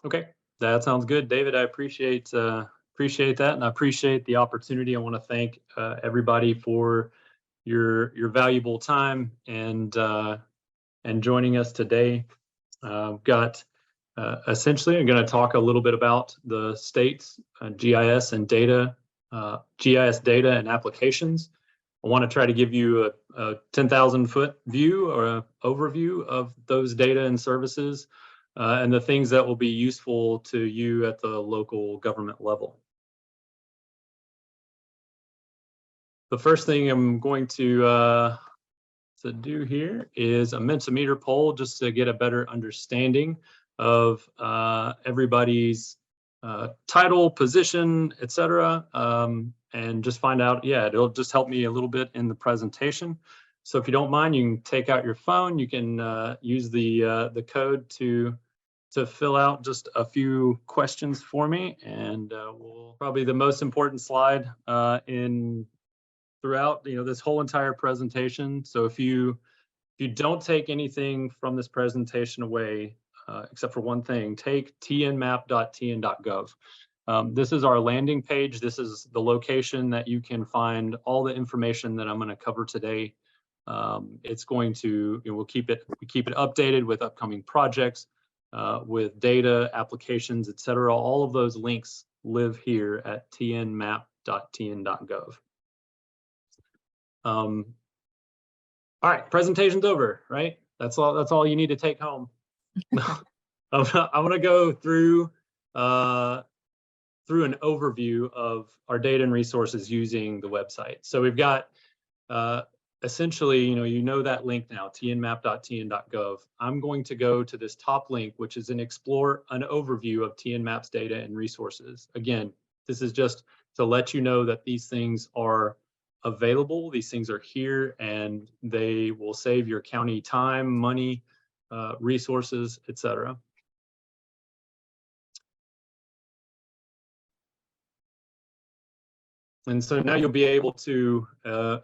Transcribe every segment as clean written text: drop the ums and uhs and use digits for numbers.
Okay, that sounds good, David. I appreciate that, and I appreciate the opportunity. I want to thank everybody for your valuable time and joining us today. Got essentially, I'm going to talk a little bit about the state's GIS and data, GIS data and applications. I want to try to give you a 10,000 foot view or an overview of those data and services and the things that will be useful to you at the local government level. The first thing I'm going to do here is a Mentimeter poll just to get a better understanding of everybody's title, position, etc. And just find out, yeah, it'll just help me a little bit in the presentation. So if you don't mind, you can take out your phone. You can use the code to fill out just a few questions for me, and we'll probably the most important slide throughout this whole entire presentation. So if you don't take anything from this presentation away, except for one thing, take tnmap.tn.gov. This is our landing page. This is the location that you can find all the information that I'm going to cover today. It's going to, we'll keep it updated with upcoming projects, with data, applications, etc. All of those links live here at tnmap.tn.gov. All right, presentation's over, right? That's all you need to take home. I'm going to go through an overview of our data and resources using the website. So we've got essentially, you know that link now, tnmap.tn.gov. I'm going to go to this top link, which is an overview of TNMap's data and resources. Again, this is just to let you know that these things are available. These things are here, and they will save your county time, money, resources, etc. And so now you'll be able to,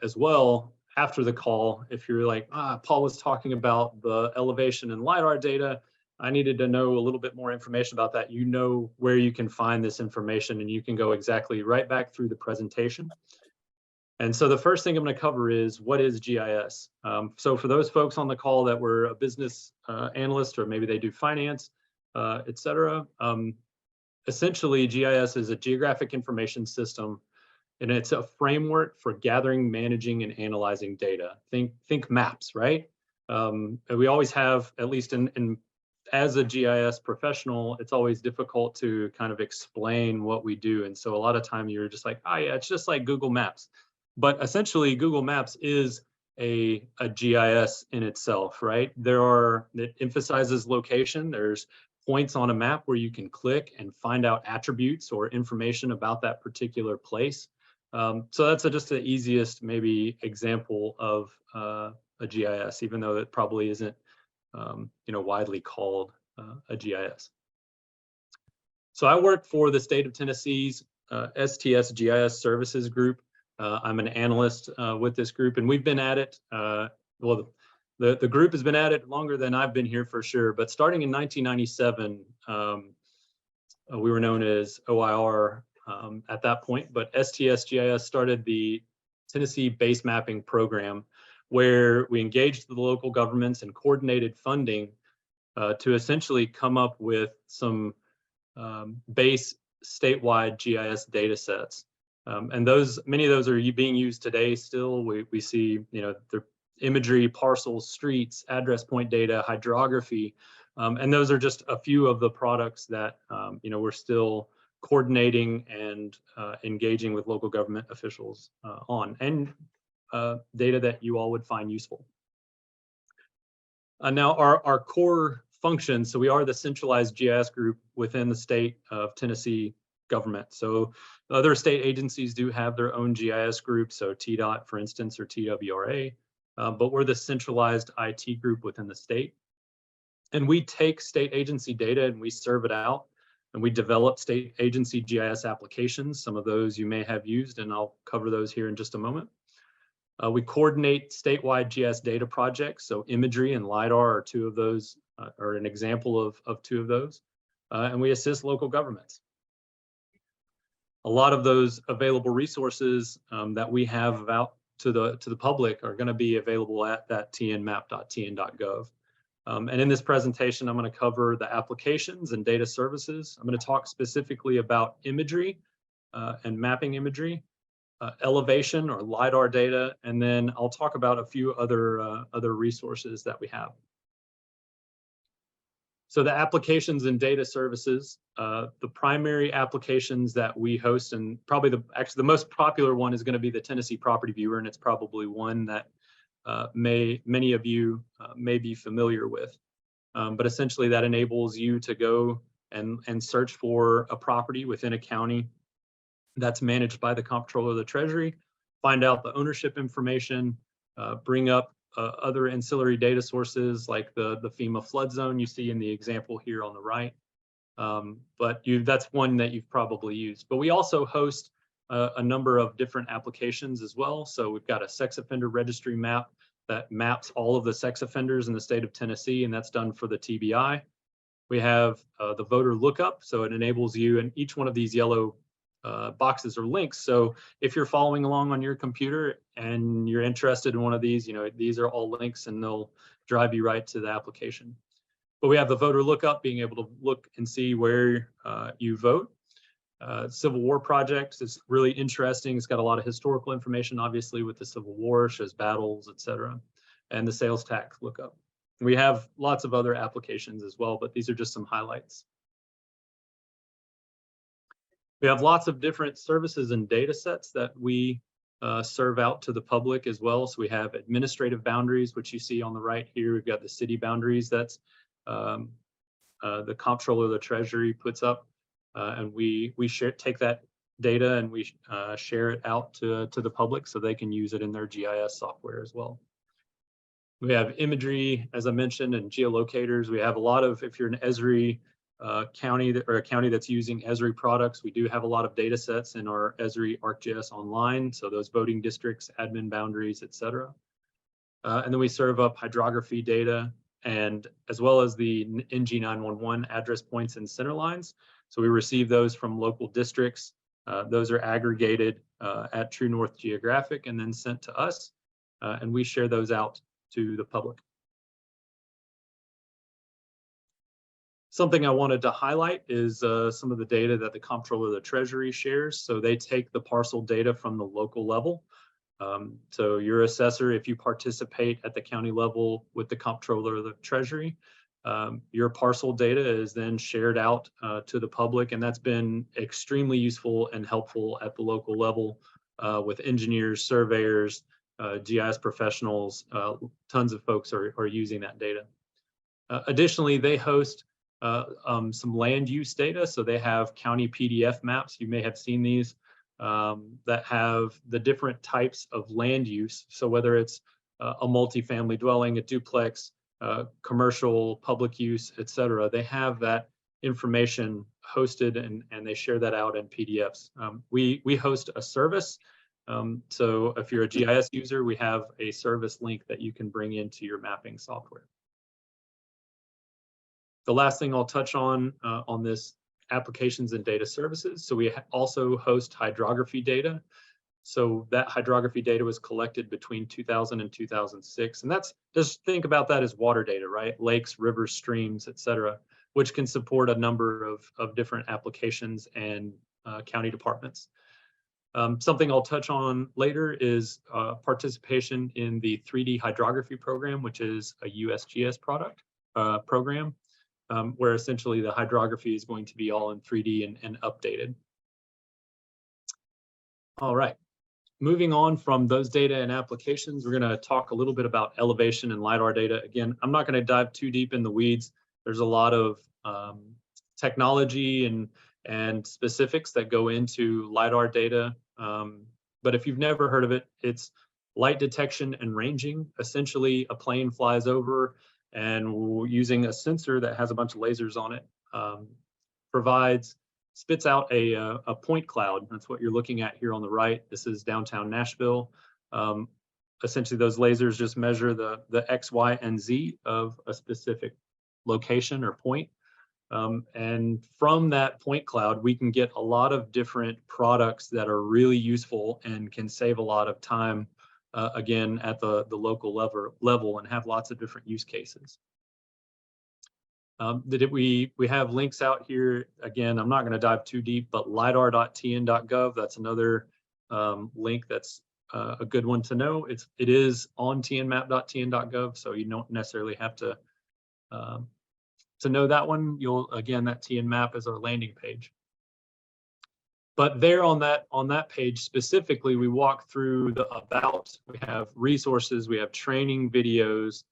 as well, after the call, if you're like, Paul was talking about the elevation and LiDAR data, I needed to know a little bit more information about that. You know where you can find this information, and you can go exactly right back through the presentation. And so the first thing I'm going to cover is, what is GIS? So for those folks on the call that were a business analyst, or maybe they do finance, etc., essentially GIS is a geographic information system, and it's a framework for gathering, managing, and analyzing data. Think maps, right? We always have, at least as a GIS professional, it's always difficult to kind of explain what we do. And so a lot of time you're just like, oh yeah, it's just like Google Maps. But essentially Google Maps is a GIS in itself, right? It emphasizes location. There's points on a map where you can click and find out attributes or information about that particular place. So that's just the easiest maybe example of a GIS, even though it probably isn't widely called a GIS. So I work for the state of Tennessee's STS GIS Services Group. I'm an analyst with this group, and we've been at it. Well, the group has been at it longer than I've been here for sure. But starting in 1997, we were known as OIR. At that point, but STS GIS started the Tennessee Base Mapping Program, where we engaged the local governments and coordinated funding to essentially come up with some base statewide GIS data sets. And many of those are being used today still. We see, the imagery, parcels, streets, address point data, hydrography, and those are just a few of the products that, we're still coordinating and engaging with local government officials on, and data that you all would find useful. Now our core function, so we are the centralized GIS group within the state of Tennessee government. So other state agencies do have their own GIS group, so TDOT, for instance, or TWRA, but we're the centralized IT group within the state. And we take state agency data and we serve it out. And we develop state agency GIS applications. Some of those you may have used, and I'll cover those here in just a moment. We coordinate statewide GIS data projects. So imagery and LiDAR are two of those, or an example of two of those. and we assist local governments. A lot of those available resources that we have out to the public are going to be available at that tnmap.tn.gov. And in this presentation, I'm going to cover the applications and data services. I'm going to talk specifically about imagery and mapping imagery, elevation or LiDAR data, and then I'll talk about a few other resources that we have. So the applications and data services, the primary applications that we host, and probably actually the most popular one is going to be the Tennessee Property Viewer, and it's probably one that many of you may be familiar with. But essentially that enables you to go and search for a property within a county that's managed by the Comptroller of the Treasury, find out the ownership information, bring up other ancillary data sources like the FEMA flood zone you see in the example here on the right. But that's one that you've probably used. But we also host a number of different applications as well. So we've got a sex offender registry map that maps all of the sex offenders in the state of Tennessee, and that's done for the TBI. We have the voter lookup, so it enables you, and each one of these yellow boxes or links. So if you're following along on your computer and you're interested in one of these, these are all links and they'll drive you right to the application. But we have the voter lookup, being able to look and see where you vote. Civil War Project is really interesting. It's got a lot of historical information, obviously, with the Civil War, shows battles, etc. And the sales tax lookup. We have lots of other applications as well, but these are just some highlights. We have lots of different services and data sets that we serve out to the public as well. So we have administrative boundaries, which you see on the right here. We've got the city boundaries that's the Comptroller of the Treasury puts up. And we take that data and we share it out to the public so they can use it in their GIS software as well. We have imagery, as I mentioned, and geolocators. We have a lot of, if you're an Esri county or a county that's using Esri products, we do have a lot of data sets in our Esri ArcGIS Online. So those voting districts, admin boundaries, etc. And then we serve up hydrography data, and as well as the NG911 address points and center lines. So we receive those from local districts. Those are aggregated at True North Geographic and then sent to us, and we share those out to the public. Something I wanted to highlight is some of the data that the Comptroller of the Treasury shares. So they take the parcel data from the local level. So your assessor, if you participate at the county level with the Comptroller of the Treasury, your parcel data is then shared out to the public, and that's been extremely useful and helpful at the local level with engineers, surveyors, GIS professionals. Tons of folks are using that data. Additionally, they host some land use data. So they have county PDF maps. You may have seen these that have the different types of land use. So whether it's a multifamily dwelling, a duplex, commercial, public use, etc. They have that information hosted and they share that out in PDFs. We host a service. So if you're a GIS user, we have a service link that you can bring into your mapping software. The last thing I'll touch on this applications and data services. So we also host hydrography data. So that hydrography data was collected between 2000 and 2006. And that's, just think about that as water data, right? Lakes, rivers, streams, etc., which can support a number of different applications and county departments. Something I'll touch on later is participation in the 3D hydrography program, which is a USGS program, where essentially the hydrography is going to be all in 3D and updated. All right. Moving on from those data and applications, we're going to talk a little bit about elevation and LiDAR data. Again, I'm not going to dive too deep in the weeds. There's a lot of technology and specifics that go into LiDAR data. But if you've never heard of it, it's light detection and ranging. Essentially, a plane flies over and using a sensor that has a bunch of lasers on it, spits out a point cloud. That's what you're looking at here on the right. This is downtown Nashville. Essentially, those lasers just measure the X, Y, and Z of a specific location or point. And from that point cloud, we can get a lot of different products that are really useful and can save a lot of time, again, at the local level and have lots of different use cases. We have links out here. Again, I'm not going to dive too deep, but lidar.tn.gov, that's another link that's a good one to know. It is on tnmap.tn.gov, so you don't necessarily have to know that one. Again, that TN map is our landing page. But there on that page specifically, we walk through the about. We have resources, we have training videos.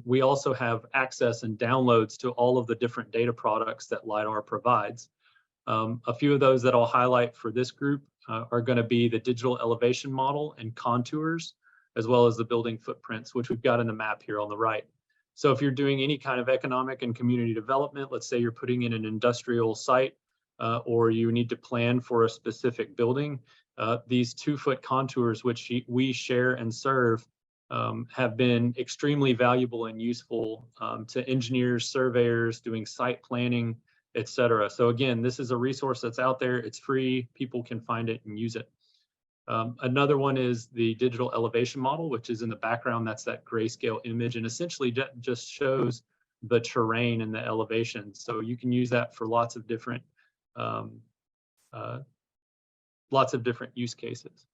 We also have access and downloads to all of the different data products that LiDAR provides. A few of those that I'll highlight for this group are going to be the digital elevation model and contours, as well as the building footprints, which we've got in the map here on the right. So if you're doing any kind of economic and community development, let's say you're putting in an industrial site, or you need to plan for a specific building, these 2-foot contours, which we share and serve, have been extremely valuable and useful to engineers, surveyors, doing site planning, etc. So again, this is a resource that's out there. It's free. People can find it and use it. Another one is the digital elevation model, which is in the background. That's that grayscale image, and essentially just shows the terrain and the elevation. So you can use that for lots of different use cases.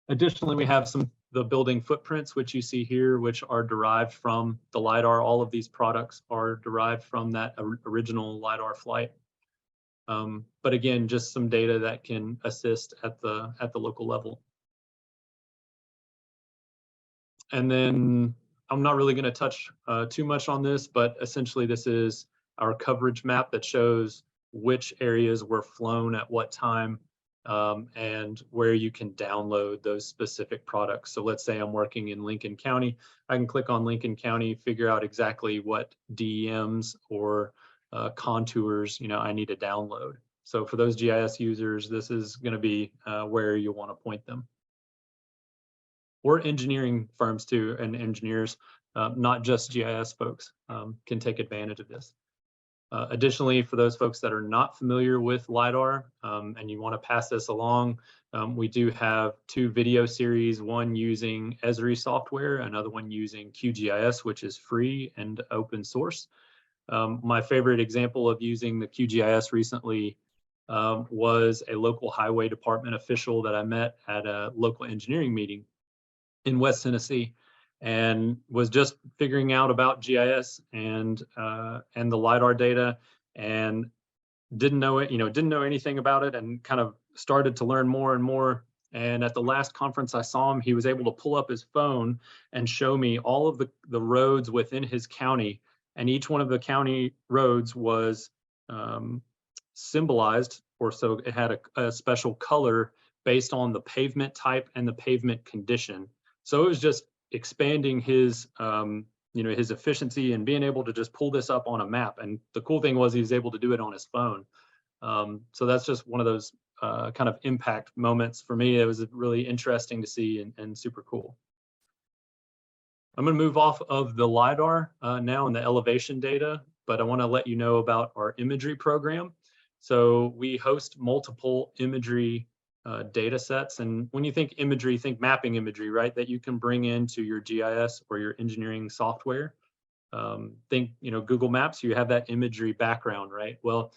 Additionally, we have the building footprints, which you see here, which are derived from the LiDAR. All of these products are derived from that original LiDAR flight. But again, just some data that can assist at the local level. And then I'm not really going to touch too much on this, but essentially this is our coverage map that shows which areas were flown at what time, and where you can download those specific products. So let's say I'm working in Lincoln County. I can click on Lincoln County, figure out exactly what DEMs or contours I need to download. So for those GIS users, this is going to be where you want to point them. Or engineering firms too, and engineers, not just GIS folks, can take advantage of this. Additionally, for those folks that are not familiar with LiDAR and you want to pass this along, we do have 2 video series, one using Esri software, another one using QGIS, which is free and open source. My favorite example of using the QGIS recently was a local highway department official that I met at a local engineering meeting in West Tennessee, and was just figuring out about GIS and the LiDAR data, and didn't know anything about it, and kind of started to learn more and more. And at the last conference I saw him, he was able to pull up his phone and show me all of the roads within his county, and each one of the county roads was symbolized, or so it had a special color based on the pavement type and the pavement condition. So it was just expanding his his efficiency and being able to just pull this up on a map. And the cool thing was he was able to do it on his phone. So that's just one of those kind of impact moments for me. It was really interesting to see and super cool. I'm going to move off of the LiDAR now and the elevation data, but I want to let you know about our imagery program. So we host multiple imagery data sets. And when you think imagery, think mapping imagery, right? That you can bring into your GIS or your engineering software. Think, Google Maps, you have that imagery background, right? Well,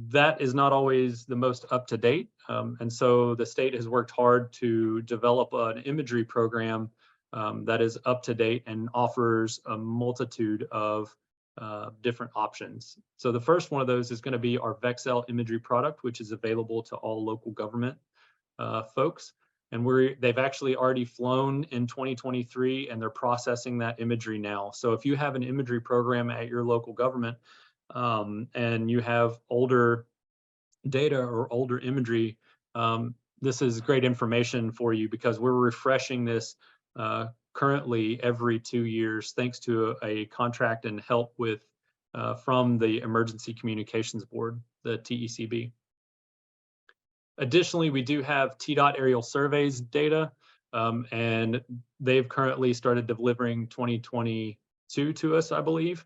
that is not always the most up to date. And so the state has worked hard to develop an imagery program that is up to date and offers a multitude of different options. So the first one of those is going to be our Vexel imagery product, which is available to all local government folks. And they've actually already flown in 2023, and they're processing that imagery now. So if you have an imagery program at your local government and you have older data or older imagery, this is great information for you, because we're refreshing this currently every 2 years, thanks to a contract and help with from the Emergency Communications Board, the TECB. Additionally, we do have TDOT aerial surveys data, and they've currently started delivering 2022 to us, I believe.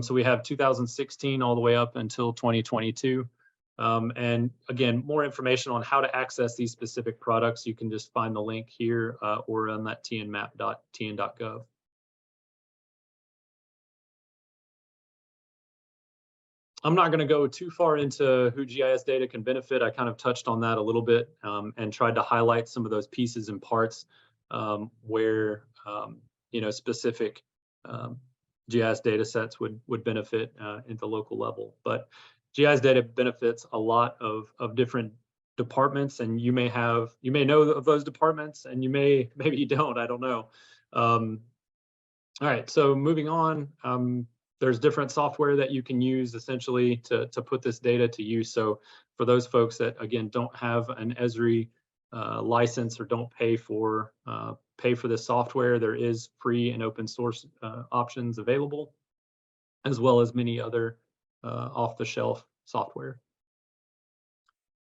So we have 2016 all the way up until 2022. And again, more information on how to access these specific products, you can just find the link here or on that tnmap.tn.gov. I'm not going to go too far into who GIS data can benefit. I kind of touched on that a little bit and tried to highlight some of those pieces and parts where specific GIS data sets would benefit at the local level. But GIS data benefits a lot of different departments, and you may know of those departments, and maybe you don't. I don't know. All right, so moving on. There's different software that you can use essentially to put this data to use. So for those folks that, again, don't have an Esri license or don't pay for this software, there is free and open source options available, as well as many other off-the-shelf software.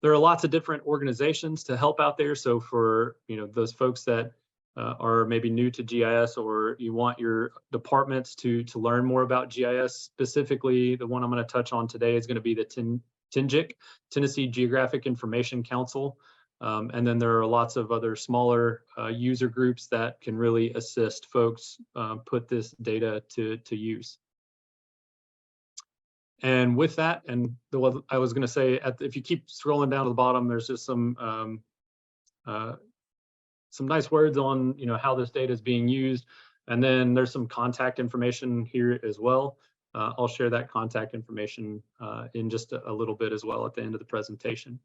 There are lots of different organizations to help out there. So for those folks that are maybe new to GIS, or you want your departments to learn more about GIS, specifically the one I'm going to touch on today is going to be the TNGIC, Tennessee Geographic Information Council. And then there are lots of other smaller user groups that can really assist folks put this data to use. And with that, and what I was going to say, if you keep scrolling down to the bottom, there's just some nice words on how this data is being used, and then there's some contact information here as well. I'll share that contact information in just a little bit as well at the end of the presentation.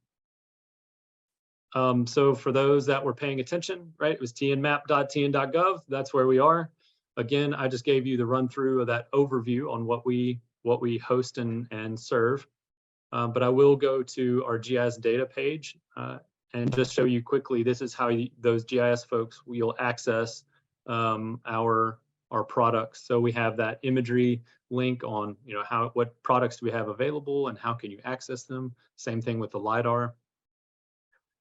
So for those that were paying attention, right, it was tnmap.tn.gov. That's where we are. Again, I just gave you the run through of that overview on what we host and serve. But I will go to our GIS data page and just show you quickly. This is how those GIS folks will access our products. So we have that imagery link on what products do we have available and how can you access them. Same thing with the LiDAR.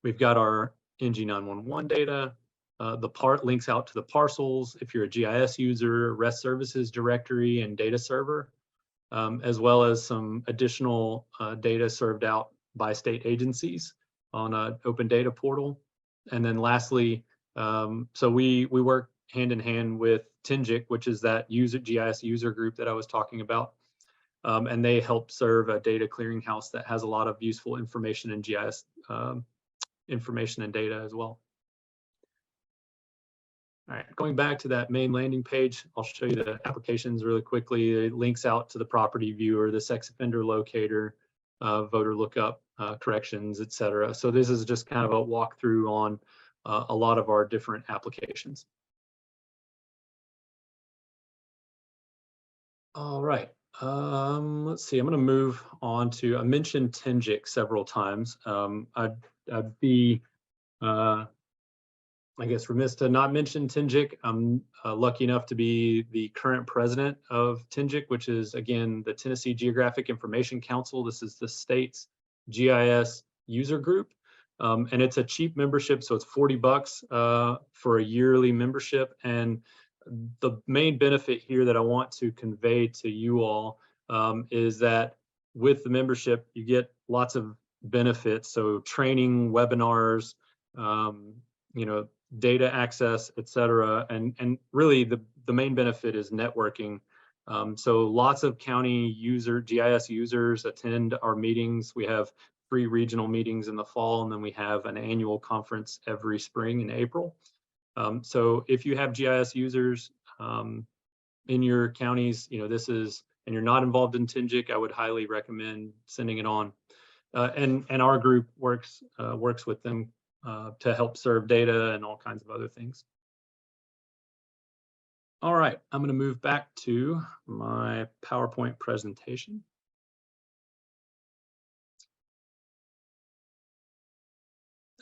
We've got our NG911 data. The part links out to the parcels if you're a GIS user, REST services directory, and data server, as well as some additional data served out by state agencies on an open data portal. And then lastly, so we work hand in hand with TNGIC, which is that GIS user group that I was talking about. And they help serve a data clearinghouse that has a lot of useful information in GIS information and data as well. All right, going back to that main landing page, I'll show you the applications really quickly. It links out to the property viewer, the sex offender locator, voter lookup, corrections, etc. So this is just kind of a walkthrough on a lot of our different applications. All right, let's see, I'm gonna move on to, I mentioned TNGIC several times. I'd be, I guess, remiss to not mention TNGIC. I'm lucky enough to be the current president of TNGIC, which is, again, the Tennessee Geographic Information Council. This is the state's GIS user group. And it's a cheap membership, so it's $40 for a yearly membership. And the main benefit here that I want to convey to you all is that with the membership, you get lots of benefits. So training, webinars, data access, etc. And really the main benefit is networking. So lots of county GIS users attend our meetings. We have 3 regional meetings in the fall, and then we have an annual conference every spring in April. So if you have GIS users in your counties, and you're not involved in TNGIC, I would highly recommend sending it on. And our group works with them to help serve data and all kinds of other things. All right, I'm going to move back to my PowerPoint presentation.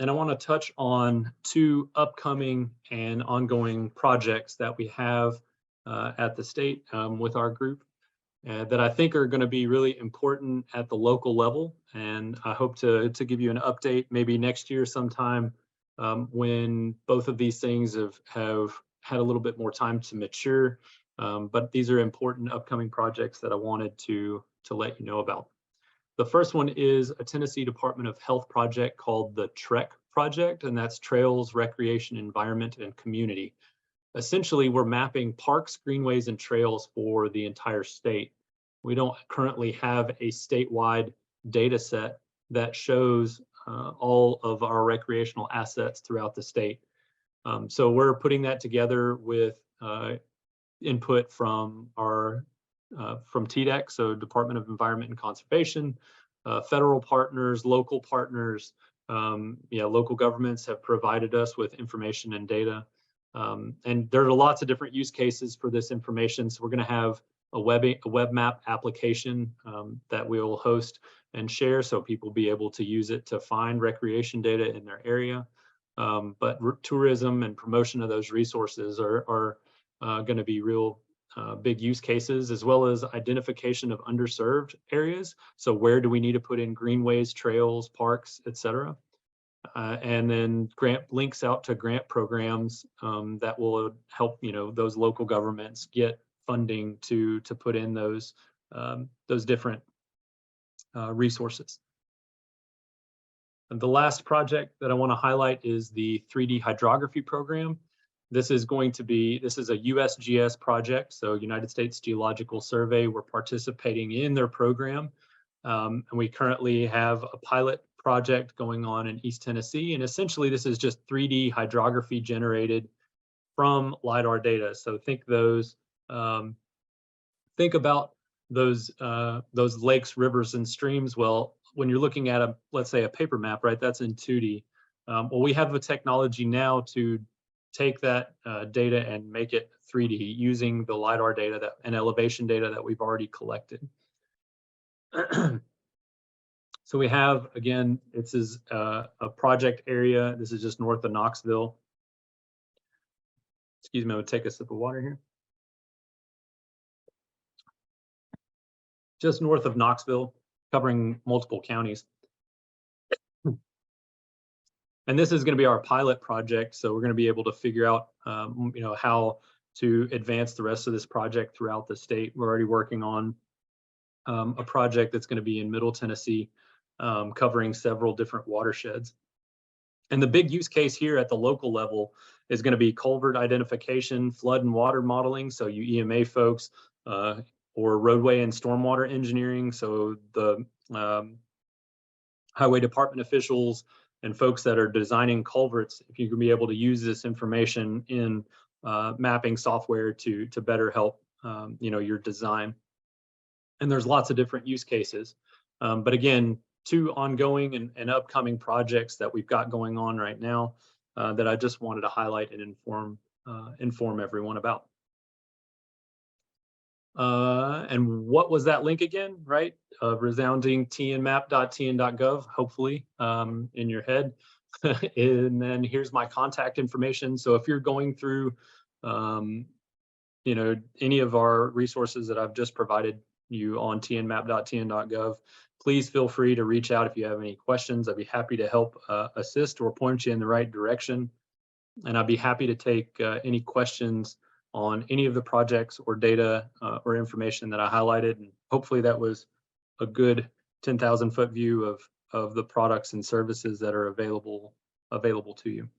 And I want to touch on 2 upcoming and ongoing projects that we have at the state with our group that I think are going to be really important at the local level. And I hope to give you an update maybe next year sometime when both of these things have had a little bit more time to mature. but these are important upcoming projects that I wanted to let you know about. The first one is a Tennessee Department of Health project called the TREC project, and that's Trails, Recreation, Environment, and Community. Essentially, we're mapping parks, greenways, and trails for the entire state. We don't currently have a statewide data set that shows all of our recreational assets throughout the state. So we're putting that together with input from our from TDEC, so Department of Environment and Conservation, federal partners, local partners, local governments have provided us with information and data. And there are lots of different use cases for this information. So we're going to have a web map application that we'll host and share, so people will be able to use it to find recreation data in their area. But tourism and promotion of those resources are going to be real big use cases, as well as identification of underserved areas. So where do we need to put in greenways, trails, parks, etc. And then grant links out to grant programs that will help those local governments get funding to put in those different resources. And the last project that I want to highlight is the 3D hydrography program. This is a USGS project, so United States Geological Survey. We're participating in their program, and we currently have a pilot project going on in East Tennessee. And essentially, this is just 3D hydrography generated from LiDAR data. So think about those lakes, rivers, and streams. Well, when you're looking at let's say a paper map, right? That's in 2D. Well, we have the technology now to take that data and make it 3D using the LiDAR data and elevation data that we've already collected. So we have, again, this is a project area. This is just north of Knoxville. Excuse me, I'm gonna take a sip of water here. Just north of Knoxville, covering multiple counties. And this is going to be our pilot project. So we're going to be able to figure out, how to advance the rest of this project throughout the state. We're already working on a project that's going to be in Middle Tennessee, covering several different watersheds. And the big use case here at the local level is going to be culvert identification, flood and water modeling. So you EMA folks, or roadway and stormwater engineering. So the highway department officials and folks that are designing culverts, if you can be able to use this information in mapping software to better help your design. And there's lots of different use cases. But again, two ongoing and upcoming projects that we've got going on right now that I just wanted to highlight and inform everyone about. And what was that link again, right? Resounding tnmap.tn.gov, hopefully in your head. And then here's my contact information. So if you're going through, any of our resources that I've just provided you on tnmap.tn.gov, please feel free to reach out if you have any questions. I'd be happy to help assist or point you in the right direction. And I'd be happy to take any questions on any of the projects or data or information that I highlighted. And hopefully that was a good 10,000-foot view of the products and services that are available to you.